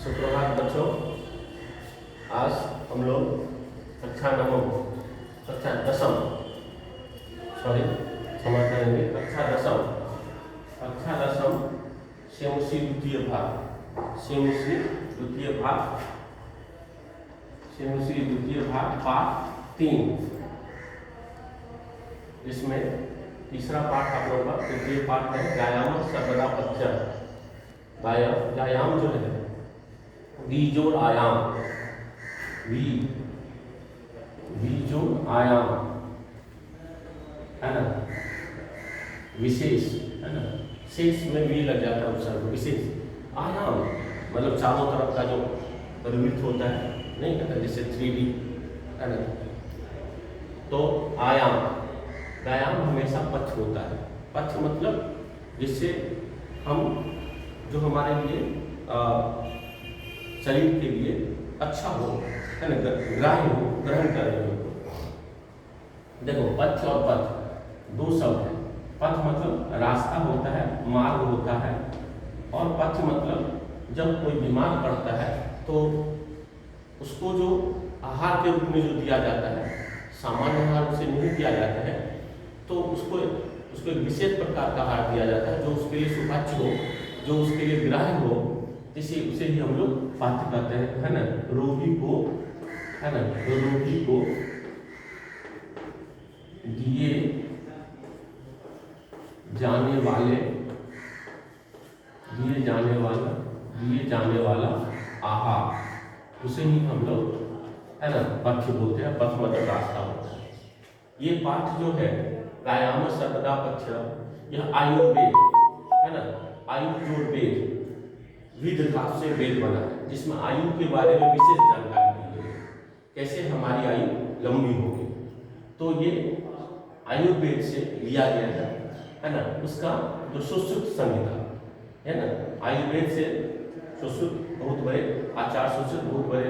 सुप्रभात बच्चों। आज हम लोग कक्षा नवम कक्षा दसम सॉरी क्षमा करेंगे कक्षा दसम सेमुसी द्वितीय भाग पाठ 3, जिसमें तीसरा पाठ आप लोगों का तृतीय पाठ है व्यायाम सर्वदा पथ्य। व्यायाम जो है बीजोड़ आयाम, बीजोड़ आयाम है ना, विशेष है ना, शेष में भी लग जाता है उपसर्ग। विशेष आयाम मतलब चारों तरफ का जो परिवृत्त होता है, नहीं कहता जैसे 3D है ना। तो आयाम व्यायाम हमेशा पथ होता है। पथ मतलब जिससे हम जो हमारे लिए शरीर के लिए अच्छा हो है ना, ग्राह्य हो, ग्रहण करने हो। देखो पथ और पथ दो शब्द है। पथ मतलब रास्ता होता है, मार्ग होता है, और पथ मतलब जब कोई बीमार पड़ता है तो उसको जो आहार के रूप में जो दिया जाता है, सामान्य आहार उसे नहीं दिया जाता है, तो उसको एक विशेष प्रकार का आहार दिया जाता है जो उसके लिए सुपाच्य हो, जो उसके लिए ग्राह्य हो। उसे ही हम लोग पथ कहते हैं, है ना। रोगी को है ना, रोगी को दिए जाने वाला आहार, उसे ही हम लोग है ना पथ्य बोलते हैं। पथ मतलब रास्ता होता है। ये पाठ जो है व्यायाम सर्वदा पथ्य, यह आयुर्वेद है ना, आयु जोड़ वेद, विद धातु से वेद बना है, जिसमें आयु के बारे में विशेष जानकारी दी है, कैसे हमारी आयु लंबी होगी। तो ये आयुर्वेद से लिया गया है ना। उसका जो सुश्रुत संहिता है ना, आयुर्वेद से सुश्रुत बहुत बड़े आचार्य, सुश्रुत बहुत बड़े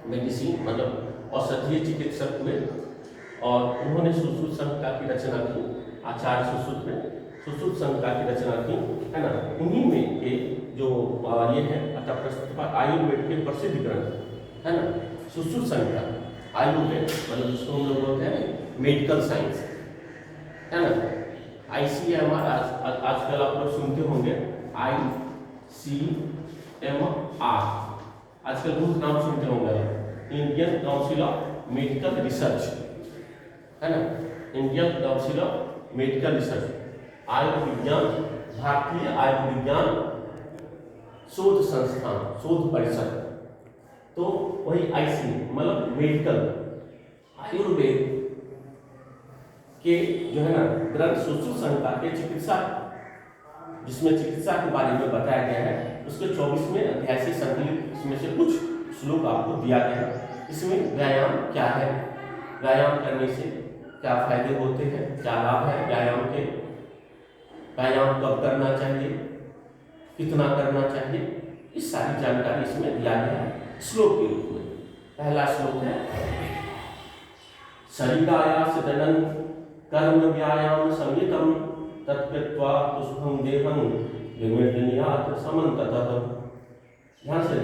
मेडिसिन मतलब औषधीय चिकित्सक हुए, और उन्होंने सुश्रुत संहिता की रचना की। आचार्य सुश्रुत में सुश्रुत संहिता की रचना की है ना। उन्हीं में के जो ये है अतः प्रस्तुत आयुर्वेद के प्रसिद्ध ग्रंथ है ना, सुश्रुत संहिता। आयुर्वेद मतलब जिसको हम लोग बोलते हैं मेडिकल साइंस है ना। ICMR आजकल आप लोग सुनते होंगे, ICMR आजकल बहुत नाम सुनते होंगे, Indian council of medical research है ना, Indian council of medical research, आयुर्विज्ञान, भारतीय आयुर्विज्ञान शोध संस्थान, शोध परिषद। तो वही IC मतलब मेडिकल आयुर्वेद के जो है ना ग्रंथ सुश्रुत संहिता के चिकित्सा, जिसमें चिकित्सा के बारे में बताया गया है, उसके 24वें अध्याय से संकलित इसमें से कुछ श्लोक आपको दिया गया है। इसमें व्यायाम क्या है, व्यायाम करने से क्या फायदे होते हैं, क्या लाभ है व्यायाम के, व्यायाम कब करना चाहिए, कितना करना चाहिए, इस सारी जानकारी इसमें दिया गया है श्लोक के रूप में। पहला श्लोक है शरीरायास जनन कर्म व्यायाम संयुतम तत्कृत्वा पुष्पं देहं विमृतनियात समन्ततः। ध्यान से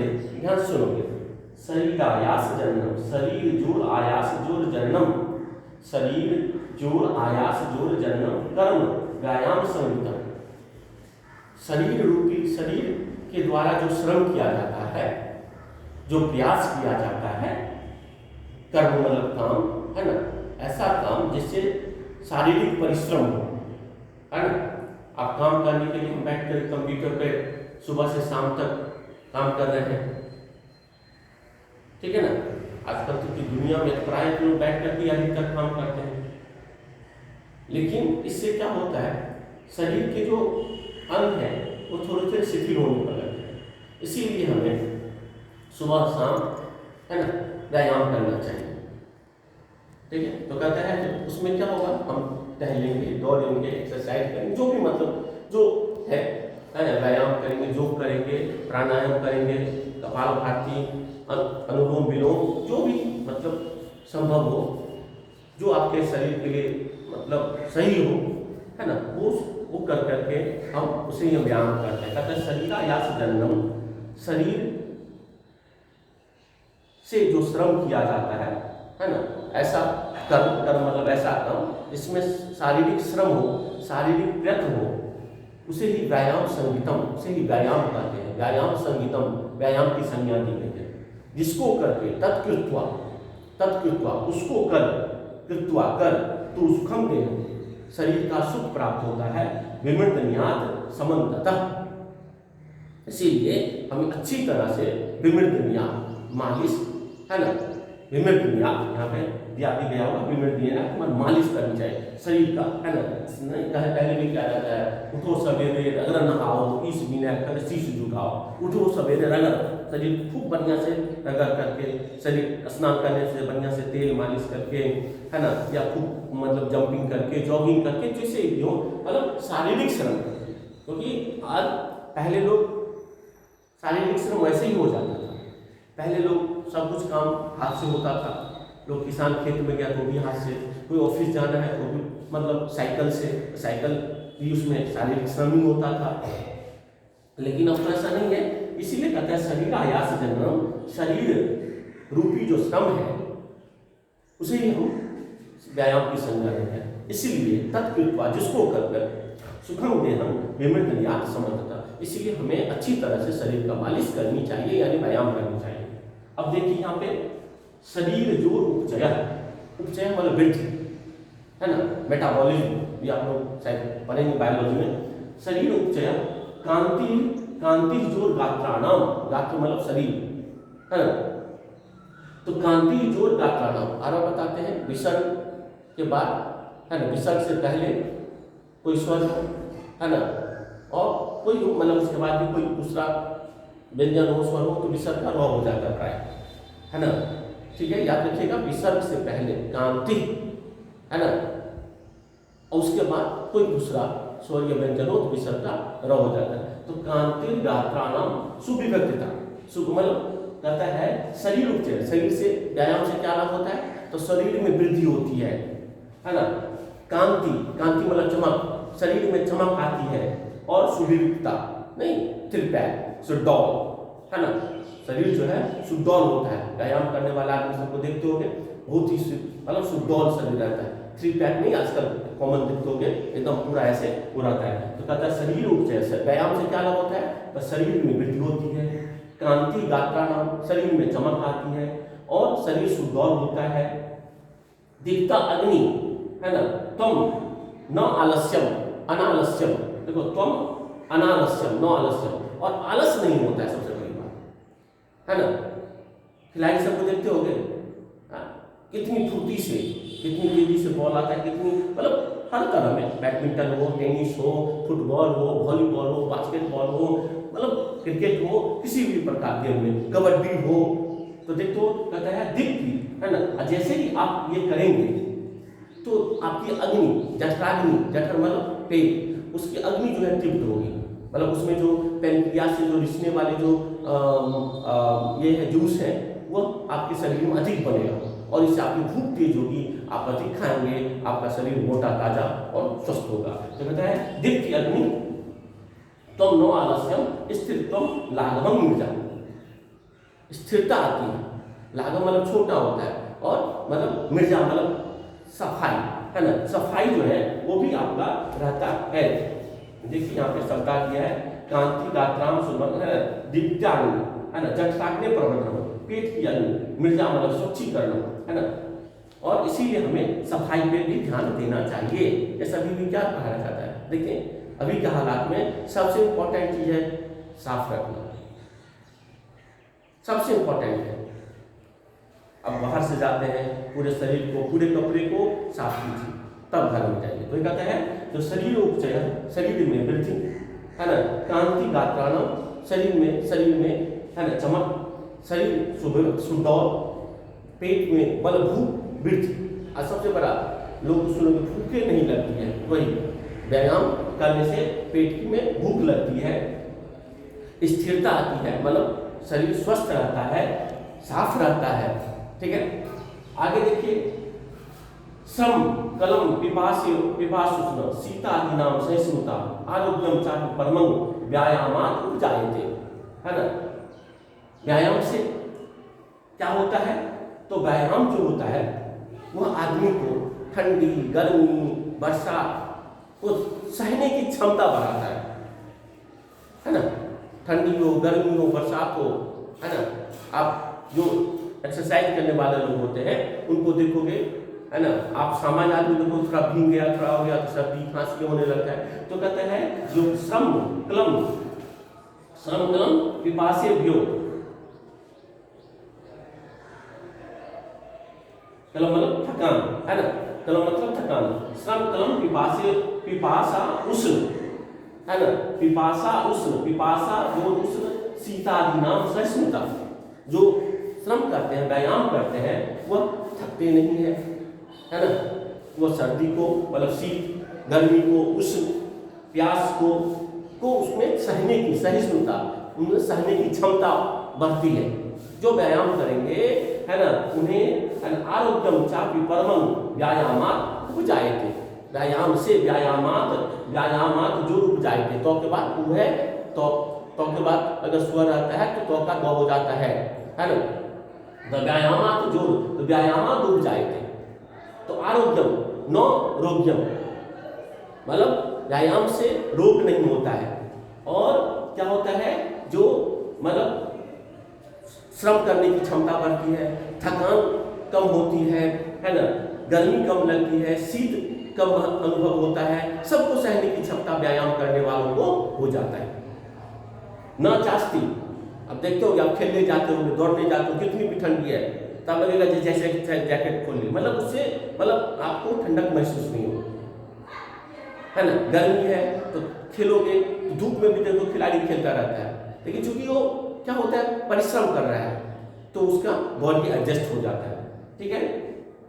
सुनोगे। शरीरायास जननम, शरीर जोड़ आयास जोड़ जननम, शरीर जोड़ आयास जोड़ जननम कर्म व्यायाम संयुतम। शरीर रूपी, शरीर के द्वारा जो श्रम किया जाता है, जो प्रयास किया जाता है, कर्म मतलब काम है ना, ऐसा काम जिससे शारीरिक परिश्रम हो है ना। आप काम करने के लिए हम बैठ कर कंप्यूटर पे सुबह से शाम तक काम कर रहे हैं, ठीक है ना। आजकल तो दुनिया में प्राय लोग बैठ कर भी अधिकतर काम करते हैं, लेकिन इससे क्या होता है, शरीर के जो अंग है वो थोड़े थोड़े शिथिल होने लगते हैं। इसीलिए हमें सुबह शाम है ना व्यायाम करना चाहिए, ठीक है। तो कहता है कि उसमें क्या होगा, हम टहलेंगे, दौड़ेंगे, एक्सरसाइज करेंगे, जो भी मतलब जो है ना, व्यायाम करेंगे, योग करेंगे, प्राणायाम करेंगे, कपालभाति, अनुलोम विलोम, जो भी मतलब संभव हो, जो आपके शरीर के लिए मतलब सही हो है ना, वो कर करके हम उसे व्यायाम करते हैं। कहते हैं शरीरायास जननम, शरीर से जो श्रम किया जाता है ना, ऐसा कर्म मतलब ऐसा कर्म इसमें शारीरिक श्रम हो, शारीरिक प्रयत्न हो, उसे ही व्यायाम संगीतम, उसे ही व्यायाम कहते हैं। व्यायाम संगीतम, व्यायाम की संज्ञा दी गई है। जिसको करके तत्कृत्वा, तत्कृत्वा उसको कर, कृत्वा कर, तो सुखम देह, शरीर का सुख प्राप्त होता है, विमृतन्यात समन्ततः। इसीलिए हमें अच्छी तरह से विमृतन्यात मालिश, है ना, विमृतन्यात यहाँ पे दिया गया होगा, विमृतन्यात मालिश करनी चाहिए शरीर का, है ना। नहीं कहे पहले भी क्या जाता है, उठो सवेरे रगड़ नहाओ, ईश विनय कर शीश झुकाओ, उठो सवेरे रगड़, शरीर खूब बढ़िया से रगड़ करके, शरीर स्नान करने से बढ़िया से तेल मालिश करके, है ना, या खूब मतलब जंपिंग करके, जॉगिंग करके, जैसे भी हो, मतलब शारीरिक श्रम। क्योंकि आज पहले लोग शारीरिक श्रम वैसे ही हो जाता था। पहले लोग सब कुछ काम हाथ से होता था। लोग किसान खेत में गया तो भी हाथ से, कोई ऑफिस जाना है तो भी मतलब साइकिल से, साइकिल भी उसमें शारीरिक श्रम ही होता था। लेकिन अब तो ऐसा नहीं है, इसीलिए कहते हैं शरीर आयास जन्म, शरीर रूपी जो श्रम है उसे ही हम व्यायाम की संज्ञा देते हैं। इसीलिए तत्कृत्वा, जिसको कर सुखम देहम विमृतन्यात समन्ततः, इसीलिए हमें अच्छी तरह से शरीर का मालिश करनी चाहिए, यानी व्यायाम करनी चाहिए। अब देखिए यहाँ पे शरीर जो उपचय, उपचय मतलब वृद्धि, है ना, मेटाबॉलिज्म भी आप लोग शायद पढ़ेंगे बायोलॉजी में। शरीर उपचय कांति, कांति जोर गात्राणाम, गात्र मतलब शरीर, है ना, तो कांति जोर गात्राणाम आरंभ बताते हैं विसर्ग के बाद, है ना, विसर्ग से पहले कोई स्वर, है ना, और कोई मतलब उसके बाद भी कोई दूसरा व्यंजन हो, स्वर हो, तो विसर्ग का र हो जाता है, है ना। ठीक है, याद रखिएगा, विसर्ग से पहले कांति, है ना, और उसके बाद कोई दूसरा स्वर या व्यंजन हो तो विसर्ग का र हो जाता है। तो कांति गात्राणाम सुविभक्तिता, सुख मतलब कहता है शरीर उपचय, शरीर से व्यायाम से क्या लाभ होता है, तो शरीर में वृद्धि होती है ना। कांति, कांति मतलब चमक, शरीर में चमक आती है, और सुविभक्तिता नहीं, त्रिपैक सुडौल, है ना, शरीर जो है सुडौल होता है। व्यायाम करने वाला आदमी सबको देखते होंगे, बहुत ही मतलब सुडौल शरीर रहता है। थ्री पैक नहीं आजकल कॉमन देखते होंगे, एकदम पूरा ऐसे हो रहता है। तो कहता है शरीर उपचय, व्यायाम से क्या लाभ होता है, तो शरीर में वृद्धि होती है, कांति गात्राणाम, शरीर में चमक आती है, और शरीर सुडौल होता है। दीप्ता अग्नि, है ना, तुम न आलस्यम, अनालस्यम, देखो तुम अनालस्यम, न आलस्यम, और आलस नहीं होता है, सबसे बड़ी बात, है ना। खिलाड़ी सबको देखते होंगे कितनी फुर्ती से, कितनी तेजी से बॉल आता है, कितनी मतलब हर तरह में, बैडमिंटन हो, टेनिस हो, फुटबॉल हो, वॉलीबॉल हो, बास्केटबॉल हो, मतलब क्रिकेट हो, किसी भी प्रकार के में, कबड्डी हो, तो देखो कहता है दीप्ति, है ना। जैसे ही आप ये करेंगे तो आपकी अग्नि, जठराग्नि, जठर मतलब पेट, उसकी अग्नि जो है तीव्र होगी, मतलब उसमें जो पेनक्रियास से जो रिसने वाले जो ये है जूस है, वो आपके शरीर में अधिक बनेगा, और इससे आपकी भूख तेज होगी, आप अधिक खाएंगे, आपका शरीर मोटा ताजा और स्वस्थ होगा। तो कहता है दीप्ति अग्नि तुम नो आलस्यम स्थिरत्वम लाघवम मिर्जा, स्थिरता आती है, लाघव मतलब छोटा होता है, और मतलब मिर्जा मतलब सफाई, है ना, सफाई जो है वो भी आपका रहता है। देखिए यहाँ पे शब्द दिया है कांति गात्राम सुमन, है दीप्त्याग्नि, है ना, जठराग्नि प्रवर्धन, पेट की अग्नि, मिर्जा मतलब स्वच्छीकरण, है ना। और इसीलिए हमें सफाई पे भी ध्यान देना चाहिए। ये सभी भी क्या कहा जाता है, देखिए अभी के हालात में सबसे इंपॉर्टेंट चीज है साफ रखना, सबसे इंपॉर्टेंट है। अब बाहर से जाते हैं, पूरे शरीर को, पूरे कपड़े को साफ कीजिए, तब घर में जाइए। तो ये कहता है जो शरीर उपचय, शरीर में वृद्धि, है ना, कांति गात्राणाम, शरीर में है ना चमक, शरीर सुडौल, पेट में बल भूख वृद्धि। और सबसे बड़ा लोग सुनोगे भूखे नहीं लगती है, वही व्यायाम करने से पेट में भूख लगती है, स्थिरता आती है, मतलब शरीर स्वस्थ रहता है, साफ रहता है। ठीक है, आगे देखिए श्रम कलम पिपासुष्ण सीतादि नाम सहिष्णुता आरोग्यम चाहे परमंग व्यायामात उपजायते, है ना। व्यायाम से क्या होता है, तो व्यायाम जो होता है वह आदमी को ठंडी, गर्मी, बरसात को सहने की क्षमता बढ़ाता है ना। ठंडी हो, गर्मी हो, बरसात हो, है ना। आप जो एक्सरसाइज करने वाले लोग होते हैं उनको देखोगे, है ना, आप सामान्य आदमी देखो थोड़ा भीग गया, थोड़ा हो गया तो सर्दी खांसी होने लगता है। तो कहते हैं जो श्रम क्लम पिपासे भ्यो, क्लम मतलब थकान, है ना, क्लम मतलब थकान, श्रम क्लम पिपासा उष्ण, है ना, पिपासा उष्ण, पिपासा जो उष्ण, शीतादि नाम सहिष्णुता। जो श्रम करते हैं, व्यायाम करते हैं, वह थकते नहीं है ना। वह सर्दी को मतलब शीत, गर्मी को, उष्ण, प्यास को उसमें सहने की सहिष्णुता, उनमें सहने की क्षमता बढ़ती है। जो व्यायाम करेंगे, है ना, उन्हें आरोग्यम चापि परमं व्यायामात् उपजायते। व्यायाम से व्यायामात् जो उपजायते, तो के बाद वह तो के बाद अगर स्वर रहता है तो का द हो जाता है ना। तो व्यायामात् जो, तो व्यायामात् उपजायते। तो आरोग्यम न रोग्यम, मतलब व्यायाम से रोग नहीं होता है। और क्या होता है, जो मतलब श्रम करने की क्षमता बढ़ती है, थकान कम होती है ना, गर्मी कम लगती है, शीत कम अनुभव होता है, सबको सहने की क्षमता व्यायाम करने वालों को हो जाता है। न चास्ती, अब देखते हो आप खेलने जाते हो, दौड़ने जाते हो, कितनी भी ठंडी है, तब लगेगा जैसे जैकेट खोल ली, मतलब उससे मतलब आपको ठंडक महसूस नहीं हो, है ना। गर्मी है तो खेलोगे, तो धूप में भी देखो खिलाड़ी खेलता रहता है, लेकिन चूंकि वो क्या होता है, परिश्रम कर रहा है, तो उसका बॉडी एडजस्ट हो जाता है। ठीक है,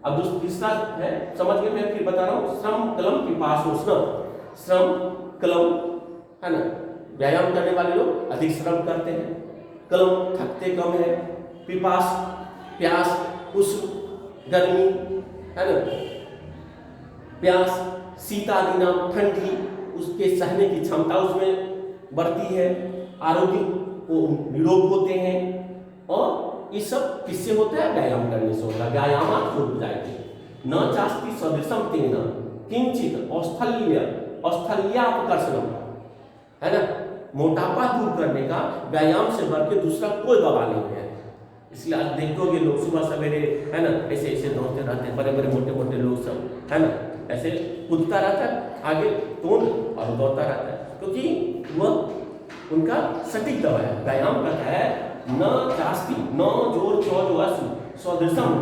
अब तीसरा है, समझ गए, मैं फिर बता रहा हूँ। श्रम क्लम पिपासोष्ण, श्रम क्लम, है ना, व्यायाम करने वाले लोग अधिक श्रम करते हैं, क्लम थकते कम है, पिपास प्यास, उष्ण गर्मी, है ना, प्यास, शीतादि नाम ठंडी, उसके सहने की क्षमता उसमें बढ़ती है, आरोग्य को निरोग होते हैं। और ये सब किससे होता है, व्यायाम करने से होता है। व्यायामात् उपजायते न चास्ति सदृशम तेन किंचित औस्थल्यापकर्षणम, है ना। मोटापा दूर करने का व्यायाम से बढ़ के दूसरा कोई दवा नहीं है। इसलिए आज देखोगे लोग सुबह सवेरे, है ना, ऐसे ऐसे दौड़ते रहते हैं, बड़े बड़े मोटे मोटे लोग सब, है ना, ऐसे कूदता रहता है आगे तोड़ और दौड़ता रहता है, क्योंकि वह उनका सटीक दवा है। व्यायाम करता है न चास्ती, न जोर चौ सदृशम,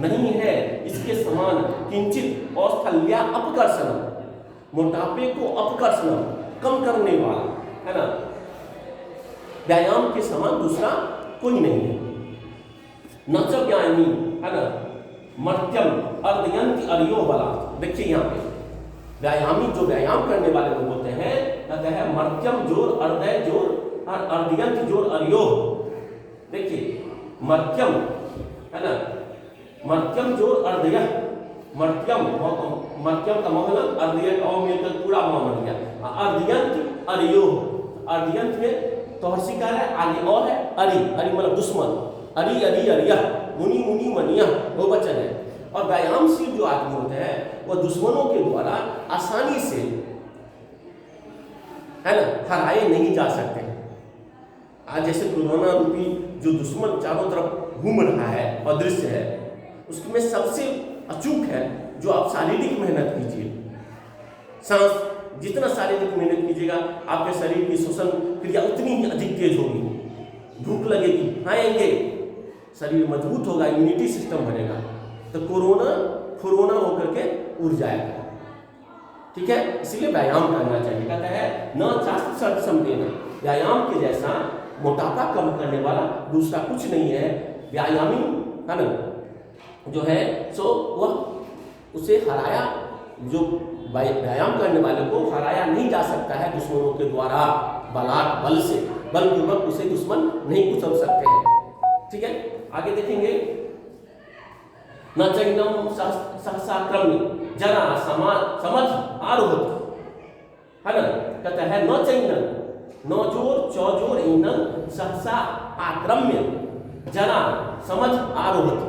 नहीं है इसके समान, किंचित औस्थल्या अपकर्षण, मोटापे को अपकर्षण कम करने वाला, है ना, व्यायाम के समान दूसरा कोई नहीं है। न च ज्ञानी, है ना, मर्त्यम अर्धयंति अर्यो बला। देखिए यहाँ पे व्यायामी, जो व्यायाम करने वाले लोग होते हैं, कहते हैं मर्त्यम जोर, अर्धय जोर और अर्धयंति जोर अर्यो। देखिए मर्त्यम, है ना, मर्त्यम जोर अर्धय, मर्त्यम का मतलब अर्धयंत और मिलकर पूरा बन गया। अर्धयंत अर्यो, अर्धयंत में तो हर्षिकार है, आगे और है अरि, अरि मतलब दुश्मन, अरि अरि अरिया, मुनि मुनि मनिया, वो वचन है। और व्यायामशील जो आदमी होते हैं वह दुश्मनों के द्वारा आसानी से, है ना, हराए नहीं जा सकते। आज जैसे कोरोना रूपी जो दुश्मन चारों तरफ घूम रहा है, अदृश्य है, उसमें सबसे अचूक है जो आप शारीरिक मेहनत कीजिए। सांस, जितना शारीरिक मेहनत कीजिएगा आपके शरीर की श्वसन क्रिया उतनी ही अधिक तेज होगी, भूख लगेगी, खाएंगे, शरीर मजबूत होगा, इम्यूनिटी सिस्टम बनेगा, तो कोरोना होकर के उड़ जाएगा। ठीक है, इसीलिए व्यायाम करना चाहिए। कहता है न चास्ति सदृशम तेन, व्यायाम के जैसा मोटापा कम करने वाला दूसरा कुछ नहीं है। व्यायामी, है ना, जो है सो वह उसे हराया, जो व्यायाम करने वाले को हराया नहीं जा सकता है दुश्मनों के द्वारा, बल से, बलपूर्वक उसे दुश्मन नहीं कुचल सकते हैं। ठीक है, आगे देखेंगे। न चैनम सहसाक्रमी जना समझ आरोहत, है ना, कहता है न चैनम, न जोर चौजोर ईंधन सहसा आक्रम्य, जरा समझ आरोहत,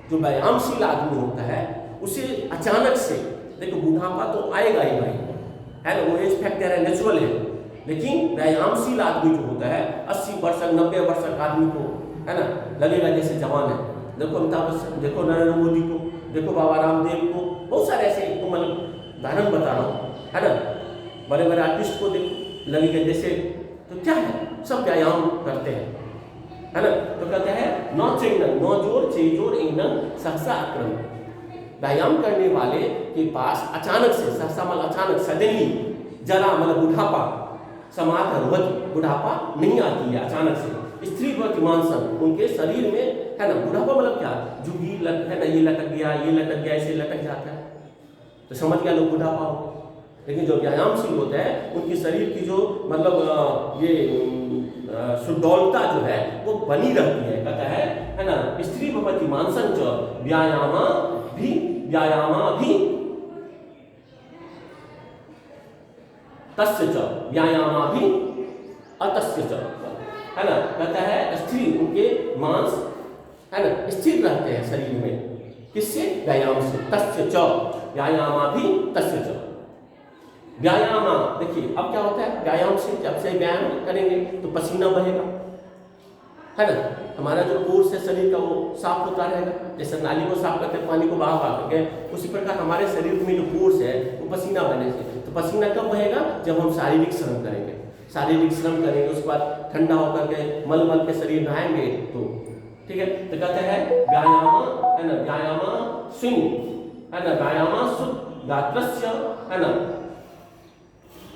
जो व्यायामशील आदमी होता है उसे अचानक से, देखो बुढ़ापा तो आएगा ही भाई, है ना, वो एज फैक्टर है, नेचुरल है, लेकिन व्यायामशील आदमी जो होता है 80 वर्ष 90 वर्ष का आदमी को, है ना, लगेगा जैसे जवान है। देखो अमिताभ बच्चन, देखो नरेंद्र मोदी को, देखो बाबा रामदेव को, बहुत सारे ऐसे तो मतलब उदाहरण बता रहा हूँ, है ना, बड़े बड़े आर्टिस्ट को देखो लगेगा जैसे, तो क्या है, सब व्यायाम करते हैं, है ना। तो कहते हैं नौ चेंगन, नौ जोर चेजोर इंगन सहसा अक्रम, व्यायाम करने वाले के पास अचानक से, सहसा मतलब अचानक, सडनली, जरा मतलब बुढ़ापा, समात रोहत, बुढ़ापा नहीं आती है अचानक से। स्त्री प्रतिमानसन, उनके शरीर में, है ना, बुढ़ापा मतलब क्या, झुग्गी लट, है ना, ये लटक गया, ये लटक गया, ऐसे लटक जाता है, तो समझ गया लोग बुढ़ापा हो। लेकिन जो व्यायामशील होता है उनकी शरीर की जो मतलब ये सुडौलता जो है वो बनी रहती है। कहता है ना, स्त्री भवति मानसं च व्यायामा भी तस्य च व्यायामा भी अतस्य च, है ना। कहता है स्त्री, उनके मांस, है ना, स्थिर रहते हैं शरीर में, किससे, व्यायाम से। तस्य च व्यायामा भी तस्य च, व्यायामा, देखिए अब क्या होता है, व्यायाम से, जब से व्यायाम करेंगे तो पसीना बहेगा, है ना, हमारा जो कोर्स है शरीर का वो साफ होता रहेगा, जैसे नाली को साफ करते हैं पानी को बहा करके, उसी प्रकार हमारे शरीर में जो कोर्स है वो पसीना बहने से। तो पसीना कब बहेगा, जब हम शारीरिक श्रम करेंगे, शारीरिक श्रम करेंगे, उसके बाद ठंडा होकर के मल के शरीर नहाएंगे, तो ठीक है। तो कहते हैं व्यायाम, है ना, व्यायाम स्विंग, है ना, व्यायाम शुद्ध गात्रस्य, है ना,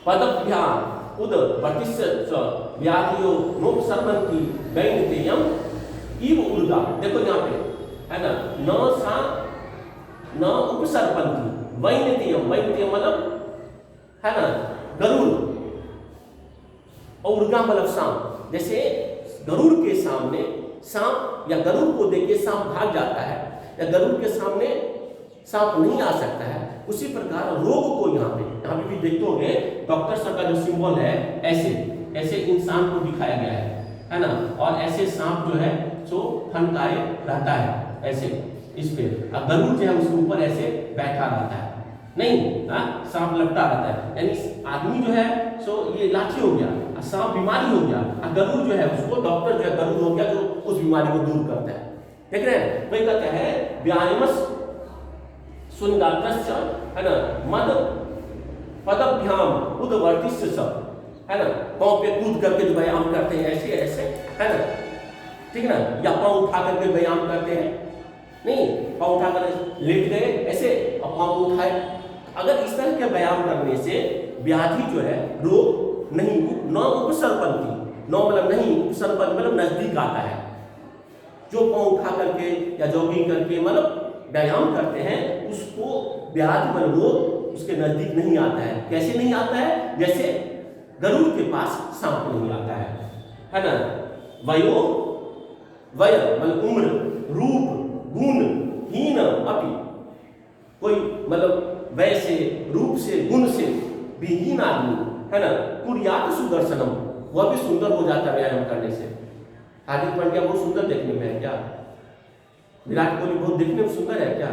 पदभ्याम उद वर्तिष्य व्याधियो नोपसर्पन्ति वैनतेयम इव ऊर्जा, देखो यहाँ पे, है ना, न उपसर्पन्ति वैनतेयम, वैनतेयम मतलब, है ना, गरुड़, और उर्गा मतलब सांप, जैसे गरुड़ के सामने सांप, या गरुड़ को देख के सांप भाग जाता है, या गरुड़ के सामने सांप नहीं आ सकता है, उसी प्रकार रोग को यहाँ पे भी देखते होंगे, डॉक्टर सब का जो सिंबल है ऐसे ऐसे इंसान को दिखाया गया है ना, और ऐसे सांप जो है सो फनकाए रहता है ऐसे इस पे, अब गरुड़ जो है उसके ऊपर ऐसे बैठा रहता है, नहीं सांप लपटा रहता है, यानी आदमी जो है सो ये लाठी हो गया, सांप बीमारी हो गया, गरुड़ जो है उसको डॉक्टर जो है गरुड़ हो गया जो उस बीमारी को दूर करता है। देख रहे हैं, वही कहते हैं व्यायामस सुनगात्रस्य, है ना, मद पदभ्याम उदवर्तिष्य सब, है ना, पांव पे कूद करके जो व्यायाम करते हैं ऐसे ऐसे, है ना, ठीक है ना, या पांव उठा करके व्यायाम करते हैं, नहीं पांव उठा कर लेट गए ऐसे और पांव उठाए, अगर इस तरह के व्यायाम करने से व्याधि जो है, रोग नहीं, न उपसर्पन्ति, न मतलब नहीं, उपसर्पन्ति मतलब नजदीक आता है, जो पांव उठा करके या जॉगिंग करके मतलब व्यायाम करते हैं उसको व्याधि मतलब रोग उसके नजदीक नहीं आता है। कैसे नहीं आता है, जैसे गरुड़ के पास सांप नहीं आता है ना। वयो, वय मतलब उम्र, रूप गुण हीन अपि, कोई मतलब वैसे रूप से गुण से विहीन आदमी, है ना, कुर्यात सुदर्शनम, वह भी सुंदर हो जाता है व्यायाम करने से। हार्दिक पांड्या बहुत सुंदर देखने में है क्या, विराट कोहली बहुत देखने में सुंदर है क्या,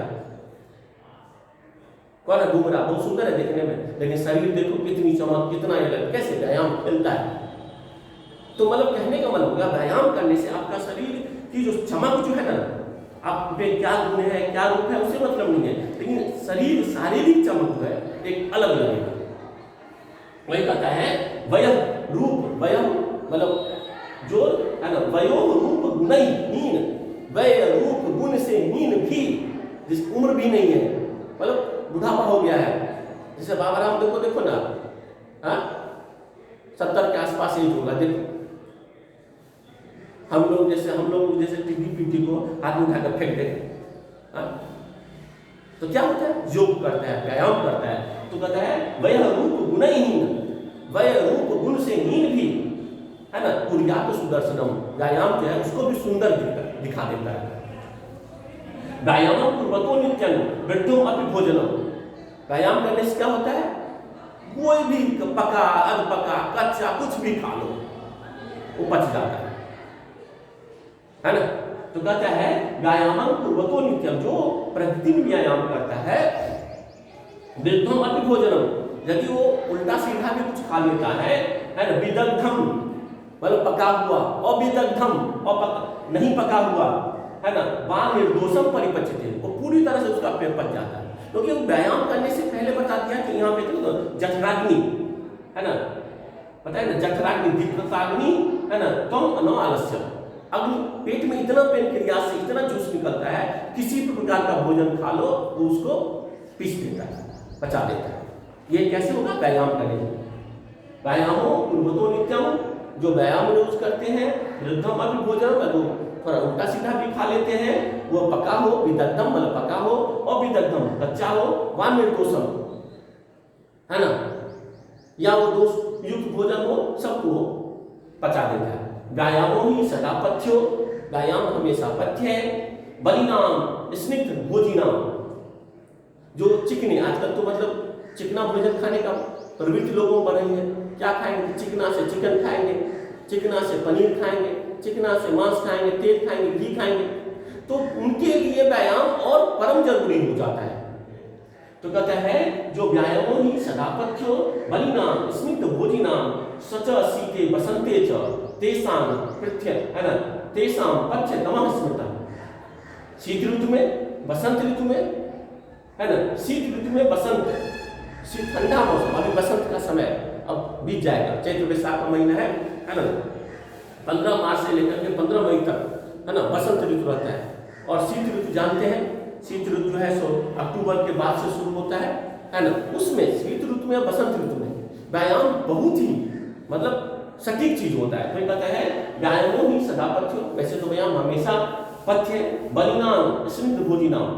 कौन है बुमराह बहुत सुंदर है देखने में, लेकिन शरीर देखो कितनी चमक, कितना ये कैसे व्यायाम खेलता है। तो मतलब कहने का मतलब होगा व्यायाम करने से आपका शरीर की जो चमक जो है ना, आप पे क्या गुण है क्या रूप है उससे मतलब नहीं है, लेकिन शरीर शारीरिक चमक जो है एक अलग लगेगा। वही कहता है वय रूप, वय मतलब जो है ना, वयो रूप गुण हीन, वय रूप गुण से हीन भी, जिस उम्र भी नहीं है मतलब बुढ़ापा हो गया है, जैसे बाबा रामदेव को देखो ना, 70 के आसपास एज होगा, देखो हम लोग जैसे टीवी पीटी को हाथ में उठाकर फेंक देंगे, तो क्या होता है, योग करता है, व्यायाम करता है, तो कहता है वय रूप गुण हीन, वय रूप गुण से हीन भी, है ना, कुर्यात सुदर्शनम, व्यायाम जो है उसको भी सुंदर दिखा देता है। व्यायाम पूर्वतो नित्यं वृद्धो अपि भोजनम, व्यायाम करने से क्या होता है, कोई भी पका अधपका कच्चा कुछ भी खा लो वो पच जाता है, है ना। तो कहता है व्यायामं कुर्वतो नित्यम, जो प्रतिदिन व्यायाम करता है, वृद्धम अति भोजनम, यदि वो उल्टा सीधा भी कुछ खा लेता है ना, विदग्धम मतलब पका हुआ, अविदग्धम और नहीं पका हुआ, है ना, वा निर्दोषम परिपच्यते, वो पूरी तरह से उसका पेट पच जाता है। क्योंकि वो व्यायाम करने से पहले बता दिया कि यहाँ पे तो जठराग्नि, है ना, पता है ना, जठराग्नि दीप्तताग्नि, है ना, त्वं न आलस्य, अग्नि, पेट में इतना पेनक्रिया से इतना जूस निकलता है, किसी भी प्रकार का भोजन खा लो तो उसको पीस देता है, पचा देता है। ये कैसे होगा? व्यायाम करेंगे। व्यायामो कुर्वतो नित्यम, जो व्यायाम रोज करते हैं, वृद्धम अभी भोजन, तो थोड़ा उल्टा सीधा भी खा लेते हैं, वो पका हो, विदग्धम मतलब पका हो, और विदग्धम कच्चा हो, वा निर्दोषम, है ना, या वो दोष युक्त भोजन हो, सबको पचा देता है। व्यायामो ही सदा पथ्यो, व्यायाम हमेशा पथ्य है। बलिनाम स्निग्ध भोजिनाम, जो चिकने, आजकल तो मतलब चिकना भोजन खाने का प्रवृत्ति लोगों में बढ़ रही है। क्या खाएंगे? चिकना से चिकन खाएंगे, चिकना से पनीर खाएंगे, चिकना से मांस खाएंगे, तेल खाएंगे, घी खाएंगे, तो उनके लिए व्यायाम और परम जरूरी हो जाता है। तो कहता है जो व्यायामो ही सदा पथ्यो बलिनाम स्निग्ध भोजिनाम सच शीते बसंते च तेषां पथ्य, है ना, तेषां पथ्य तमः स्मृतः। शीत ऋतु में, बसंत ऋतु में, है ना, शीत ऋतु में बसंत, शीत ठंडा मौसम, अभी बसंत का समय अब बीत जाएगा, चैत्र वैशाख का महीना है ना, 15 मार्च से लेकर के 15 मई तक, है ना, बसंत ऋतु रहता है। और शीत ऋतु जानते हैं, शीत ऋतु जो है सो अक्टूबर के बाद से शुरू होता है ना, उसमें शीत ऋतु में, बसंत ऋतु में व्यायाम बहुत ही मतलब सटीक चीज होता है। कोई कहता है व्यायामो ही सदा पथ्यो, वैसे तो व्यायाम हमेशा पथ्य, बलिनाम स्निग्ध भोजिनाम,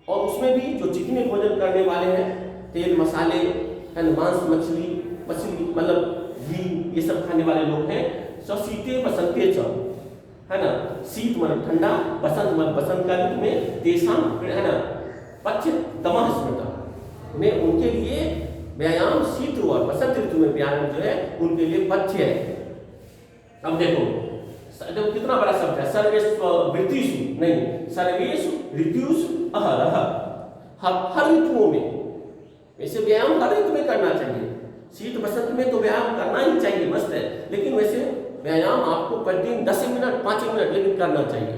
और उसमें भी जो चिकने भोजन करने वाले हैं, तेल मसाले, है ना, मांस मछली मतलब घी, ये सब खाने वाले लोग हैं, शीते बसंते च, है ना, शीत मतलब ठंडा, बसंत मतलब बसंत का ऋतु में, तेषां, है ना, पथ्य तमः स्मृतः, में उनके लिए व्यायाम शीत और बसंत ऋतु में व्यायाम जो है उनके लिए पथ्य है। अब देखो कितना बड़ा शब्द है, सर्वेषु ऋतुषु, नहीं, सर्वेषु ऋतुषु अहरह, हर ऋतुओं में, वैसे व्यायाम हर ऋतु में करना चाहिए, शीत बसंत में तो व्यायाम करना ही चाहिए, मस्त है, लेकिन वैसे व्यायाम आपको प्रतिदिन 10 मिनट 5 मिनट लेकिन करना चाहिए।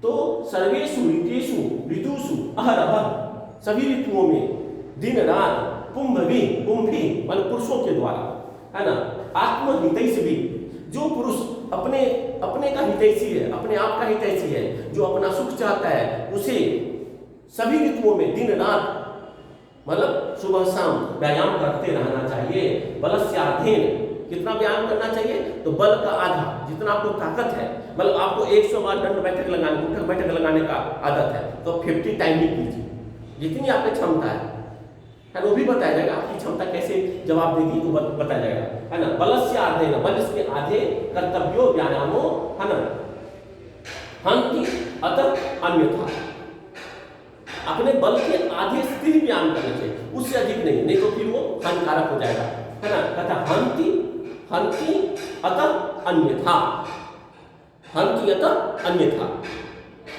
तो सर्वेषु ऋतुषु ऋतुषु अहरह, सभी ऋतुओं में दिन रात, पुंभवी, पुंभी मतलब पुरुषों के द्वारा, है ना, आत्महितैषी भी, जो पुरुष अपने का हितैषी है, अपने आप का हितैषी है, जो अपना सुख चाहता है, उसे सभी ऋतुओं में दिन रात मतलब सुबह शाम व्यायाम करते रहना चाहिए। बलस्याधीन, कितना व्यायाम करना चाहिए? तो बल का आधा, जितना आपको ताकत है, मतलब आपको 100 बार दंड बैठक लगाने, उठक बैठक लगाने का आदत है, तो 50 टाइम ही कीजिए, जितनी आपकी क्षमता है, वो भी बताया जाएगा, आपकी क्षमता कैसे जवाब देगी तो बताया जाएगा, है ना। बलस्याधीन, बल इसके आधे, कर्तव्यो व्यायामो, है ना, हंति अतः अन्यथा, अपने बल के आधे से ही व्यायाम करना चाहिए, उससे अधिक नहीं तो फिर वो हानिकारक हो जाएगा, है ना। कहता हंति अतः अन्यथा, हंति अतः अन्यथा।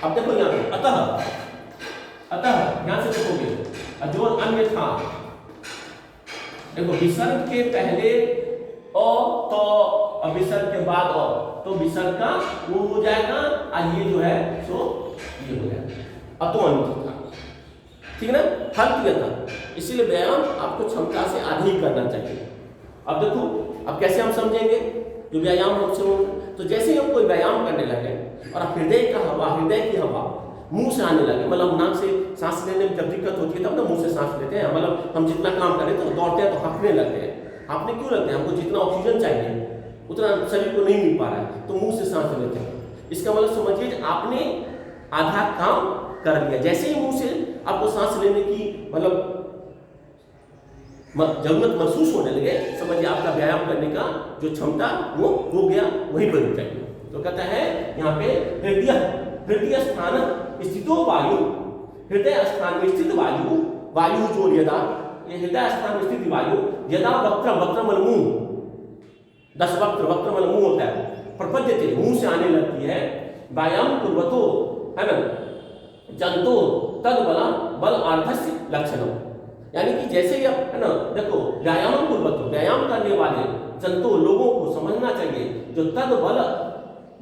अब देखो यहाँ पे अतः यहाँ से देखोगे, जो अन्यथा, देखो विसर्ग के पहले अ, तो विसर्ग के बाद अ, तो विसर्ग का वो हो जाएगा, और ये जो है सो ये हो जाएगा अतो अन्यथा, ठीक है ना, हंति, इसीलिए व्यायाम आपको क्षमता से आधी ही करना चाहिए। अब देखो, अब कैसे हम समझेंगे जो व्यायाम हमसे हो, तो जैसे ही हम कोई व्यायाम करने लगे और हृदय की हवा मुंह से आने लगे, मतलब नाक से सांस लेने में जब दिक्कत होती है तब ना मुंह से सांस लेते हैं, मतलब हम जितना काम करें तो दौड़ते हैं तो हाँफने लगते हैं, हाँफने क्यों लगते हैं? हमको जितना ऑक्सीजन चाहिए उतना शरीर को नहीं मिल पा रहा है, तो मुंह से सांस लेते हैं। इसका मतलब समझिए आपने आधा काम कर लिया, जैसे ही मुंह से आपको सांस लेने की मतलब जरूरत महसूस होने लगे, समझिए आपका व्यायाम करने का जो क्षमता वो हो गया, वहीं पर रुक जाएगी। तो कहता है यहाँ पे हृदय स्थान स्थितो वायु, हृदय स्थान में स्थित वायु जो यदा, ये हृदय स्थान में स्थित वायु यदा वक्त्र मल मुंह, 10 वक्त्र मल मुंह होता है, प्रपद्यते मुंह से आने लगती है, व्यायाम कुर्वतो, है ना, जंतु तद बल आर्धस्य लक्षणम, यानी कि जैसे ही आप, है ना, देखो व्यायाम कुर्वतो, व्यायाम करने वाले जंतु लोगों को समझना चाहिए जो तद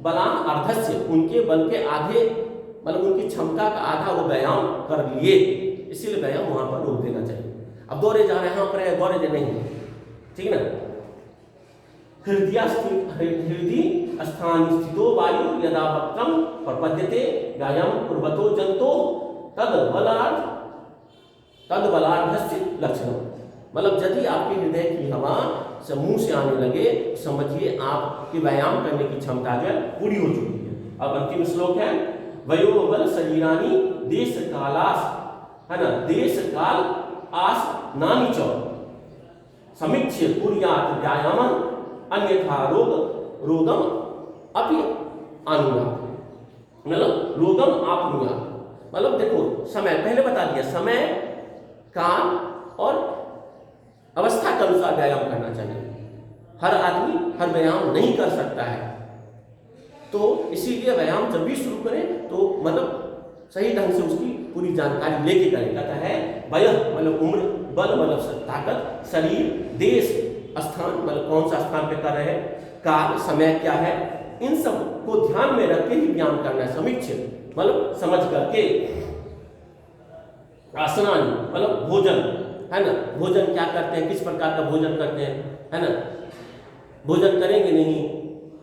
बला अर्धस्य, उनके बल के आधे, मतलब उनकी क्षमता का आधा वो व्यायाम कर लिए, इसीलिए व्यायाम वहां पर रोक देना चाहिए। अब दौड़े जा रहे हैं, यहाँ पर है, दौड़े नहीं, ठीक है ना। हृदय स्थान स्थितो वायु यदा वक्त्रम प्रपद्यते व्यायाम कुर्वतो जंतो तद बलार्धस्य लक्षणम, मतलब यदि आपके हृदय की हवा से मुंह से आने लगे, समझिए आपके व्यायाम करने की क्षमता जो है पूरी हो चुकी है। अब अंतिम श्लोक है, वयोबल शरीरानी देश कालास, है ना, देश काल आस नानी चौ समीक्ष्य कुर्यात् व्यायामं अन्यथा रोगम अपि आनुयात्, मतलब रोगम आपनुयात्, मतलब देखो समय पहले बता दिया, समय काल और अवस्था के अनुसार व्यायाम करना चाहिए। हर आदमी हर व्यायाम नहीं कर सकता है, तो इसीलिए व्यायाम जब भी शुरू करें तो मतलब सही ढंग से उसकी पूरी जानकारी लेके करें। कहता है वय मतलब उम्र, बल मतलब ताकत, शरीर, देश स्थान मतलब कौन सा स्थान पे कर रहे हैं, काल समय क्या है, इन सब को ध्यान में रख के ही व्यायाम करना है। समीक्ष मतलब समझ करके, आसनानी मतलब भोजन, है ना, भोजन क्या करते हैं, किस प्रकार का भोजन करते हैं, है ना, भोजन करेंगे नहीं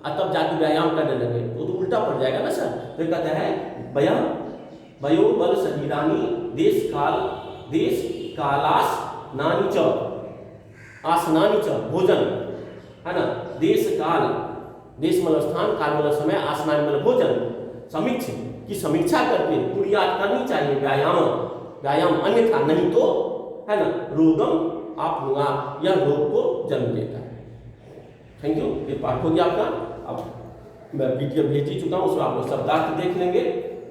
और तब जाके व्यायाम करने लगे तो उल्टा पड़ जाएगा ना सर। तो कहता है वयो बल शरीरानी देश कालास नानी च आसनानी च भोजन, है ना, देश काल, देश मतलब स्थान, काल मतलब समय, आसनानी मतलब भोजन, समीक्ष की समीक्षा करके पूरी याद करनी चाहिए व्यायाम, अन्यथा नहीं तो, है ना, रोगम आप होगा, यह रोग को जन्म देता है। थैंक यू, ये पाठ हो गया आपका। अब मैं वीडियो भेज ही चुका हूँ, उसमें आप लोग शब्दार्थ देख लेंगे,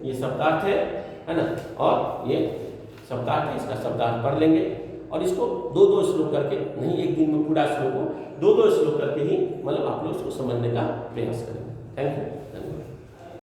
ये शब्दार्थ है ना, और ये शब्दार्थ है, इसका शब्दार्थ पढ़ लेंगे और इसको दो श्लोक करके, नहीं एक दिन में पूरा श्लोक को दो श्लोक करके ही मतलब आप लोग उसको समझने का प्रयास करेंगे। Thank you.